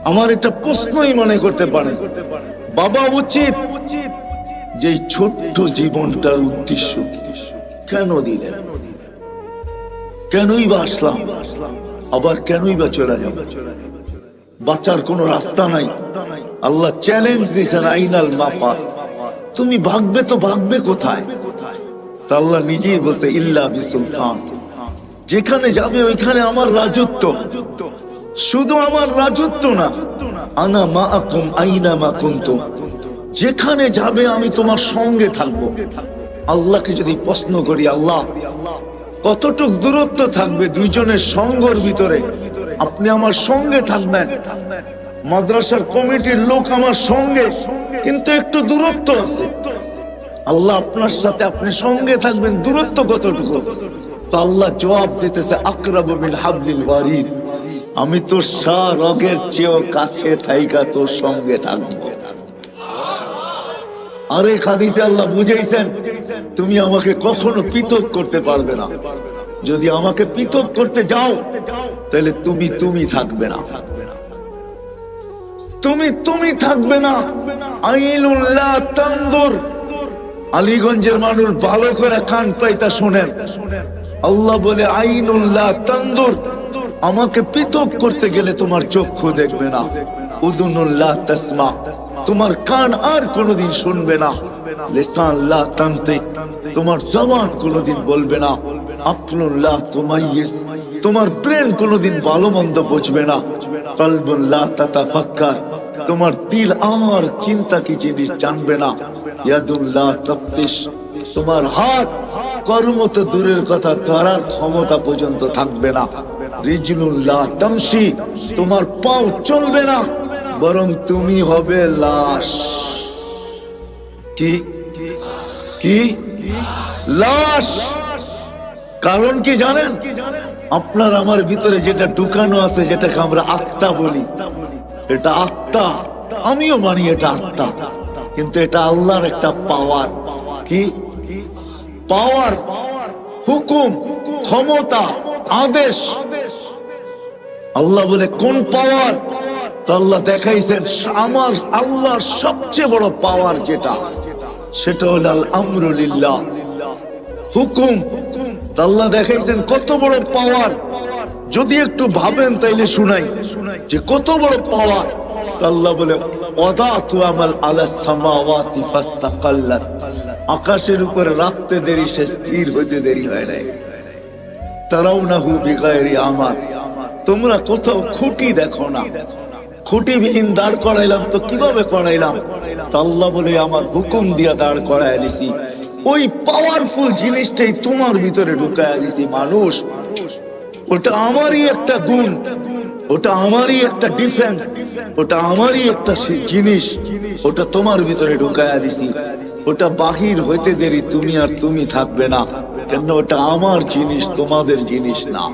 আমার এটা প্রশ্নই মনে করতে পারেন, বাবা উচিত যে ছোট্ট জীবনটার উদ্দেশ্য কি, কেন দিলেন, কেনই বা আসলাম, আবার কেনই বা চলে যাব? বাঁচার কোনো রাস্তা নাই। আল্লাহ চ্যালেঞ্জ দিয়েছেন, আইনাল মাফার, তুমি ভাগবে তো ভাগবে কোথায়? তা আল্লাহ নিজেই বলছে, ইল্লা বিসুলতান, যেখানে যাবে ওইখানে আমার রাজত্ব। শুধু আমার রাজত্ব না, আনা মাআকুম আইনা মা কুনতুম, যেখানে যাবে আমি তোমার সঙ্গে থাকবো। আল্লাহকে যদি প্রশ্ন করি, আল্লাহ কতটুক দূরত্ব থাকবে দুইজনের সঙ্গর ভিতরে, আপনি আমার সঙ্গে থাকবেন। মাদ্রাসার কমিটির লোক আমার সঙ্গে, কিন্তু একটু দূরত্ব আছে। আল্লাহ আপনার সাথে আপনি সঙ্গে থাকবেন, দূরত্ব কতটুকু? তো আল্লাহ জবাব দিতেছে, আকরাবু মিন হাবলিল ওয়ারিদ, আমি তোর রগের চেয়েও কাছে থাইকা তোর সঙ্গে থাকবো। আরেক হাদিসে আল্লাহ বুঝাইছেন, তুমি আমাকে কখনো পৃথক করতে পারবে না। যদি আমাকে পৃথক করতে যাও, তাহলে তুমি থাকবে না, তুমি থাকবে না। আইনুল্লাহ তানদুর, আলীগঞ্জের মানুষ ভালো করে কান পাইতা শোনেন। আল্লাহ বলে, আইনুল্লাহ তানদুর, আমাকে পৃথক করতে গেলে তোমার চক্ষু দেখবে না। উদুনুল্লাহ তাসমা, তোমার কান আর কোনোদিন শুনবে না। লিসান লা তানতিক, তোমার জবান কোনোদিন বলবে না। আকলুল্লাহ তুমাইয়িজ, তোমার ব্রেন কোনোদিন ভালো মন্দ বুঝবে না। কলবুন লা তাতাফাক্কার, তোমার দিল আর চিন্তা কি জিনিস জানবে না। ইয়াদুল্লাহ তাফতিশ, তোমার হাত কর্ম তো দূরের কথা, ধরার ক্ষমতা পর্যন্ত থাকবে না। রিজলুল্লাহ তামশি, তোমার পাও চলবে না, বরং তুমি হবে লাশ। কি কি লাশ? কারণ কি জানেন? আপনার আমার ভিতরে যেটা ঢুকানো আছে, যেটাকে আমরা আত্মা বলি, এটা আত্মা, আমিও মানি এটা আত্মা, কিন্তু এটা আল্লাহর একটা পাওয়ার। কি পাওয়ার? হুকুম, ক্ষমতা, আদেশ। আল্লাহ বলে, কোন পাওয়ার? তো আল্লাহ দেখাইছেন, আমার আল্লাহর সবচেয়ে বড় পাওয়ার যেটা, সেটা হলো আল আমরু লিল্লাহ, হুকুম। তো আল্লাহ দেখাইছেন কত বড় পাওয়ার। যদি একটু ভাবেন তাইলে শুনাই যে কত বড় পাওয়ার। তো আল্লাহ বলে, ওয়াদাতু আমাল আলাস সামাওয়াতি ফাস্তাকাল্লাত, আকাশের উপরে রাখতে দেরি, সে স্থির হইতে দেরি হয় নাই। তারাউনাহু বিগাইরি আমাল, তোমরা কোথাও খুঁটি দেখো না। খুঁটিবিহীন দাঁড় করাইলাম, তো কিভাবে করাইলাম? তো আল্লাহ বলে, আমার হুকুম দিয়া দাঁড় করাইয়া দিছি। ওই পাওয়ারফুল জিনিসটাই তোমার ভিতরে ঢুকাইয়া দিছি। মানুষ, ওটা আমারই একটা গুণ, ওটা আমারই একটা ডিফেন্স, ওটা আমারই একটা জিনিস, ওটা তোমার ভিতরে ঢুকাইয়া দিছি। ওটা বাহির হইতে দেরি, তুমি আর তুমি থাকবে না, কেন ওটা আমার জিনিস, তোমাদের জিনিস না।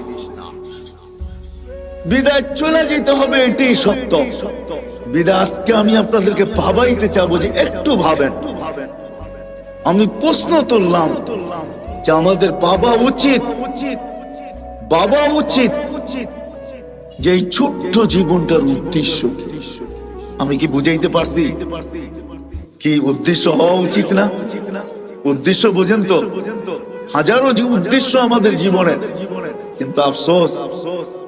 বিদায় চলে যেতে হবে, এটাই সত্য। বিদায় আজকে আমি আপনাদেরকে ভাবাইতে চাবো যে একটু ভাবেন। আমি প্রশ্ন তুললাম যে আমাদের বাবা উচিত যে এই ছোট্ট জীবনটার উদ্দেশ্য কি? আমি কি বুঝাইতে পারছি? কি উদ্দেশ্য হওয়া উচিত না? উদ্দেশ্য বোঝেন তো? হাজারো উদ্দেশ্য আমাদের জীবনের, কিন্তু আফসোস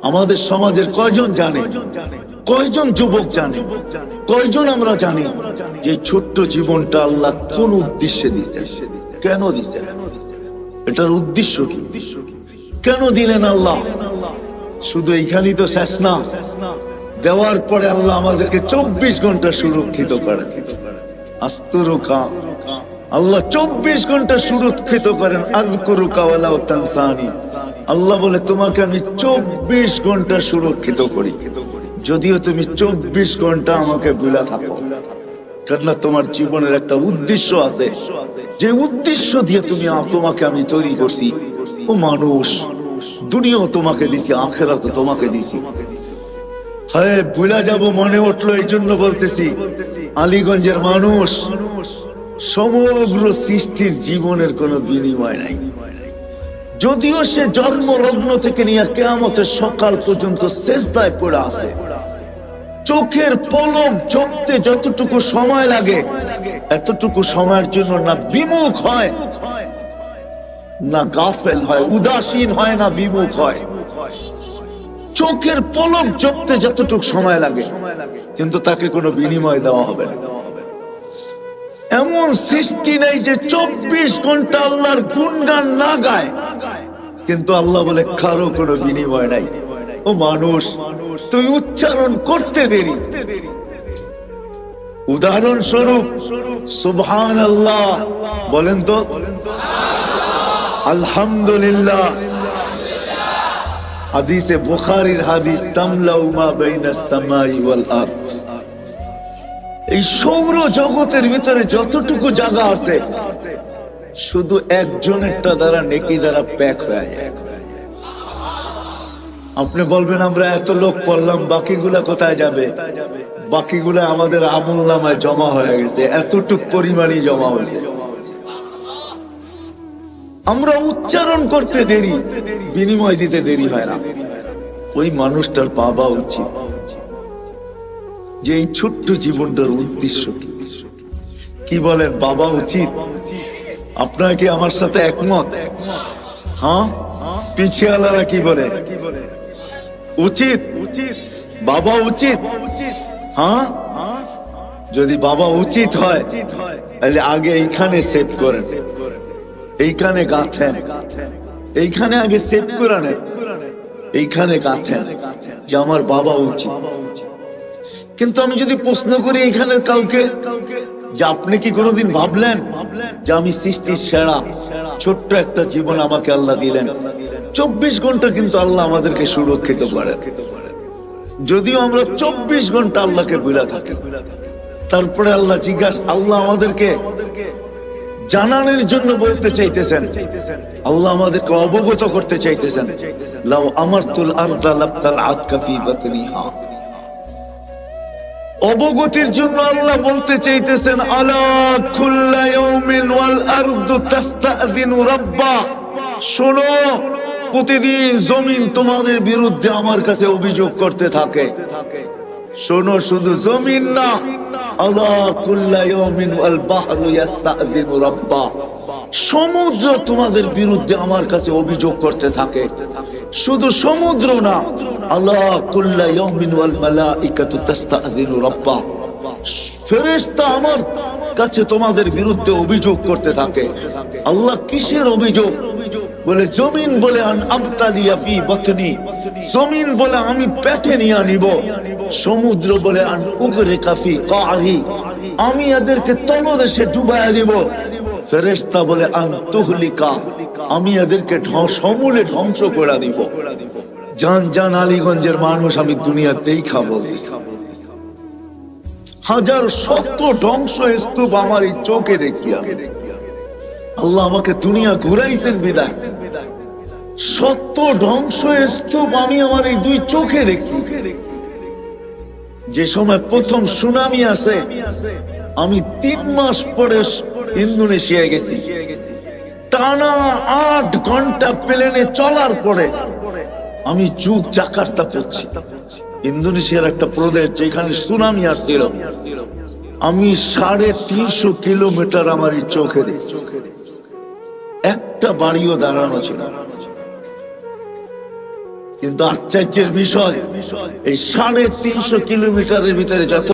আমাদের সমাজের কয়জন জানে, কয়জন যুবক জানে, কয়জন আমরা জানি যে ছোট্ট জীবনটা আল্লাহ কোন উদ্দেশ্যে দিয়েছেন, কেন দিয়েছেন, এটার উদ্দেশ্য কি, কেন দিলেন আল্লাহ? শুধু এইখানেই তো শেষ না, দেওয়ার পরে আল্লাহ আমাদেরকে 24 ঘন্টা সুরক্ষিত করেন। আস্তুরুকা, আল্লাহ 24 ঘন্টা সুরক্ষিত করেন। আযকুরুকা ওয়ালা তানসানি, আল্লাহ বলে তোমাকে আমি 24 ঘন্টা সুরক্ষিত করি, যদিও তুমি 24 ঘন্টা আমাকে ভুলা থাকো। কেননা তোমার জীবনের একটা উদ্দেশ্য আছে, যে উদ্দেশ্য দিয়ে তোমাকে আমি তৈরি করছি। ও মানুষ, দুনিয়াও তোমাকে দিছি, আখিরাতও তোমাকে দিছি। হ্যাঁ, ভুলা যাব মনে উঠলো, এই জন্য বলতেছি, আলীগঞ্জের মানুষ, সমগ্র সৃষ্টির জীবনের কোনো বিনিময় নাই। যদিও সে জন্ম লগ্ন থেকে নিয়ে কিয়ামতের সকাল পর্যন্ত সেজদায় পড়ে আছে, চোখের পলক ঝপতে যতটুকু সময় লাগে এতটুকু সময়ের জন্য না বিমুখ হয়, না গাফেল হয়, উদাসীন হয়, না বিমুখ হয়। চোখের পলক ঝপতে যতটুকু সময় লাগে, কিন্তু তাকে কোনো বিনিময় দেওয়া হবে না। এমন সৃষ্টি নেই যে 24 ঘন্টা আল্লাহর গুণগান না গায়, কিন্তু আল্লাহ বলে কারো কোনো বিনিময় নাই। ও মানুষ, তুই উচ্চারণ করতে দেরি। উদাহরণস্বরূপ সুবহানাল্লাহ বলেন তো, আলহামদুলিল্লাহ। হাদিসে বুখারীর হাদিস, তামলাউ মা বাইনাস সামাই ওয়াল আরদ। এই সৌর জগতের ভিতরে যতটুকু জায়গা আছে শুধু একজনেরটা দ্বারা নেকি দ্বারা প্যাক হয়ে যায়। আপনি বলবেন আমরা এত লোক পড়লাম, বাকিগুলা কোথায় যাবে? বাকিগুলা আমাদের আমলনামায় জমা হয়ে গেছে, এতটুক পরিমাণই জমা হয়েছে। আমরা উচ্চারণ করতে দেরি, বিনিময় দিতে দেরি হয় না। ওই মানুষটার পাওয়া উচিত যে এই ছোট্ট জীবনটার উদ্দেশ্য কি। কি বলেন? বাবা উচিত? আপনারা কি আমার সাথে একমত? হ্যাঁ? পিছিয়ালারা কি বলে? উচিত? বাবা উচিত? হ্যাঁ? যদি বাবা উচিত হয় তাহলে আগে এইখানে সেভ করেন, এইখানে গাঁথেন, এইখানে আগে সেভ করে নেন, এইখানে গাঁথেন যে আমার বাবা উচিত। কিন্তু আমি যদি প্রশ্ন করি এখানের কাউকে যে আপনি কি কোনোদিন ভাবলেন যে আমি সৃষ্টির সেরা, ছোট্ট একটা জীবন আমাকে আল্লাহ দিলেন, 24 ঘন্টা কিন্তু আল্লাহ আমাদেরকে সুরক্ষিত করেন। যদিও আমরা 24 ঘন্টা আল্লাহকে ভুলে থাকি, তারপরে আল্লাহ জিজ্ঞাসা, আল্লাহ আমাদেরকে জানানোর জন্য বলতে চাইতেছেন, আল্লাহ আমাদেরকে অবগত করতে চাইতেছেন, লাউ আমারতুল আরদা লাবতাল আতকা ফি বাতনিহা। অবগতির জন্য আল্লাহ বলতে চাইতেছেন, আলা কুল্লা ইয়াউমিন ওয়াল আরদু তাস্তাযিনু রাব্বা। শোনো, প্রতিদিন জমিন তোমাদের বিরুদ্ধে আমার কাছে অভিযোগ করতে থাকে। শোনো, শুধু জমিন না, আলা কুল্লা ইয়াউমিন ওয়াল বাহরু ইস্তাযিনু রাব্বা। সমুদ্র তোমাদের বিরুদ্ধে আমার কাছে অভিযোগ করতে থাকে। শুধু সমুদ্র না, আলা কুল্লা ইয়াউমিন ওয়াল মালাইকাতু তাস্তাযিনু রাব্বা। ফেরেশতা আমার কাছে তোমাদের বিরুদ্ধে অভিযোগ করতে থাকে। আল্লাহ কিসের অভিযোগ? বলে জমিন বলে আন আবতালিয়া ফি বাতনি, জমিন বলে আমি পেটে নিয়ে নিব। সমুদ্র বলে আন উগরিকা ফি কাহি, আমি এদেরকে তলদেশে ডুবাইয়া দিব। ফেরেশতা বলে আন তুহলিকা, আমি এদেরকে সমূলে ধ্বংস করে দিব। জান জান আলীগঞ্জের মানুষ, আমি দুনিয়াতেই খাবো। হাজার শত ধ্বংস স্তূপ আমার এই চোখে দেখছি আমি। আল্লাহ আমাকে দুনিয়া ঘুরাইছেন বিদায়, শত ধ্বংস স্তূপ আমি আমার এই দুই চোখে দেখছি। যে সময় প্রথম সুনামি আসে, আমি 3 মাস পরে ইন্দোনেশিয়ায় গেছি। টানা 8 ঘন্টা প্লেনে চলার পরে আমি যুগ জাকার্তা পড়ছি, ইন্দোনেশিয়ার একটা প্রদেশ যেখানে সুনামি আসছিল। আমি 350 কিলোমিটার আমার এই চোখে দেখছি, একটা বাড়িও দাঁড়ানো ছিল। কিন্তু আশ্চর্যের বিষয়, এই 350 কিলোমিটারের ভিতরে যত